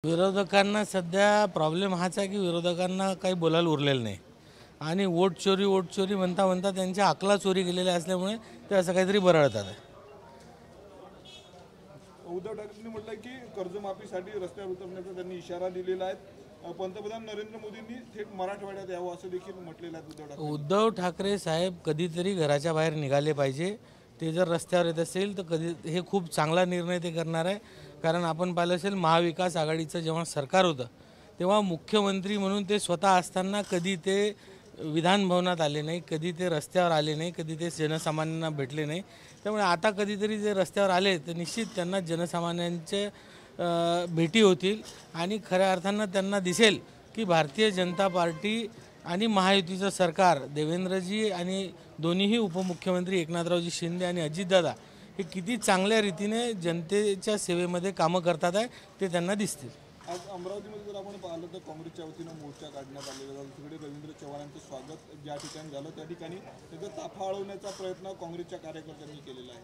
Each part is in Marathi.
विरोधकांना सध्या प्रॉब्लेम हाच आहे की विरोधकांना काही बोलायला उरलेलं नाही आणि वोट चोरी म्हणता म्हणता त्यांच्या अकला चोरी केलेल्या असल्यामुळे ते असं काहीतरी बरळतात. उद्धव ठाकरेंनी म्हटलं की कर्जमाफीसाठी रस्त्यावर उतरण्याचा त्यांनी इशारा दिलेला आहे. पंतप्रधान नरेंद्र मोदींनी थेट मराठवाड्यात यावं असं देखील म्हटलेलं आहे. उद्धव ठाकरे साहेब कधीतरी घराच्या बाहेर निघाले पाहिजे. ते जर रस्त्यावर येत असेल तर कधी हे खूप चांगला निर्णय ते करणार आहे. कारण आपण पाहिलं असेल महाविकास आघाडीचं जेव्हा सरकार होतं तेव्हा मुख्यमंत्री म्हणून ते स्वतः असताना कधी ते विधान भवनात आले नाही, कधी ते रस्त्यावर आले नाही, कधी ते जनसामान्यांना भेटले नाही. त्यामुळे आता कधीतरी जे रस्त्यावर आले तर निश्चित त्यांना जनसामान्यांचे भेटी होतील आणि खऱ्या अर्थानं त्यांना दिसेल की भारतीय जनता पार्टी आणि महायुतीचं सरकार देवेंद्रजी आणि दोन्हीही उपमुख्यमंत्री एकनाथरावजी शिंदे आणि अजितदादा हे किती चांगल्या रीतीने जनतेच्या सेवेमध्ये कामं करतात आहे ते त्यांना दिसतील. आज अमरावतीमध्ये जर आपण पाहिलं तर काँग्रेसच्या वतीनं मोर्चा काढण्यात आलेला होता. तिकडे रवींद्र चव्हाणांचं स्वागत ज्या ठिकाणी झालं त्या ठिकाणी त्याचा ताफा अडवण्याचा प्रयत्न काँग्रेसच्या कार्यकर्त्यांनी केलेला आहे.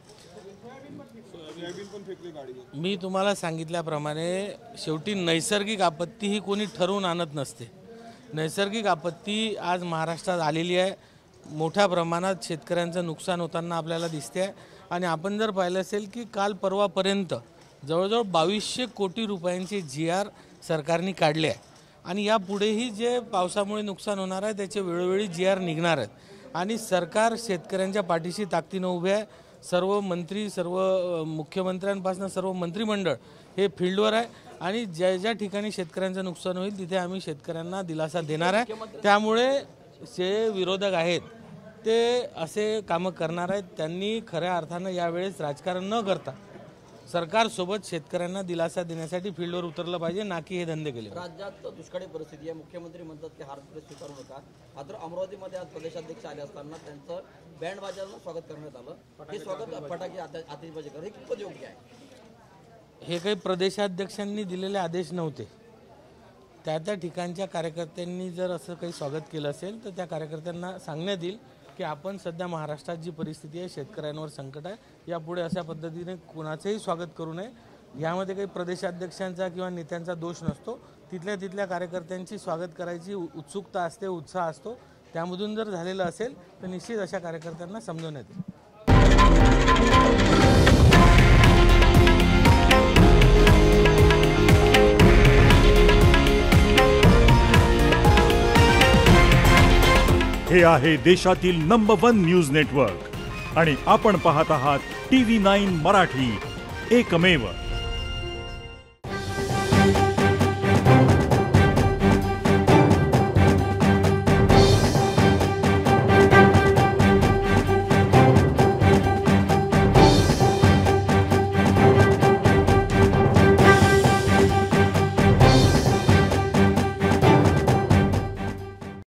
सोयाबीन पण फेकले गाडीवर. मी तुम्हाला सांगितल्याप्रमाणे शेवटी नैसर्गिक आपत्ती ही कोणी ठरवून आणत नसते. नैसर्गिक आपत्ती आज महाराष्ट्रात आलेली आहे. मोठ्या प्रमाणात शेतकऱ्यांचं नुकसान होताना आपल्याला दिसते आहे आणि आपण जर पाहिलं असेल की काल परवापर्यंत जवळजवळ 2200 कोटी रुपयांचे GR सरकारने काढले आहे आणि यापुढेही जे पावसामुळे नुकसान होणार आहे त्याचे वेळोवेळी GR निघणार आहेत आणि सरकार शेतकऱ्यांच्या पाठीशी ताकदीनं उभे आहे. सर्व मंत्री, सर्व मुख्यमंत्र्यांपासून सर्व मंत्रिमंडळ हे फील्डवर आहे आणि ज्या ज्या ठिकाणी शेतकऱ्यांचं नुकसान होईल तिथे आम्ही शेतकऱ्यांना दिलासा देणार आहे. त्यामुळे जे विरोधक आहेत ते असे कामं करणार आहेत. त्यांनी खऱ्या अर्थानं यावेळेस राजकारण न करता सरकारसोबत शेतकऱ्यांना दिलासा देण्यासाठी फील्डवर उतरलं पाहिजे, ना की हे धंदे केले. राज्यात दुष्काळी परिस्थिती आहे. मुख्यमंत्री म्हणतात की हार स्वीकारू नका. मात्र अमरावतीमध्ये आज प्रदेशाध्यक्ष आले असताना त्यांचं बँड वाजवून स्वागत करण्यात आलं. हे स्वागत फटाके आतिषबाजी करणं हे कितपत योग्य आहे? हे काही प्रदेशाध्यक्षांनी दिलेले आदेश नव्हते. त्या ठिकाणच्या कार्यकर्त्यांनी जर असं काही स्वागत केलं असेल तर त्या कार्यकर्त्यांना सांगण्यात येईल की आपण सध्या महाराष्ट्रात जी परिस्थिती आहे, शेतकऱ्यांवर संकट आहे, यापुढे अशा पद्धतीने कुणाचंही स्वागत करू नये. यामध्ये काही प्रदेशाध्यक्षांचा किंवा नेत्यांचा दोष नसतो. तिथल्या कार्यकर्त्यांची स्वागत करायची उत्सुकता असते, उत्साह असतो. त्यामधून जर झालेलं असेल तर निश्चित अशा कार्यकर्त्यांना समजवण्यात येईल. हे आहे देशातील नंबर 1 न्यूज नेटवर्क आणि आपण पाहत आहात TV9 मराठी, एकमेव.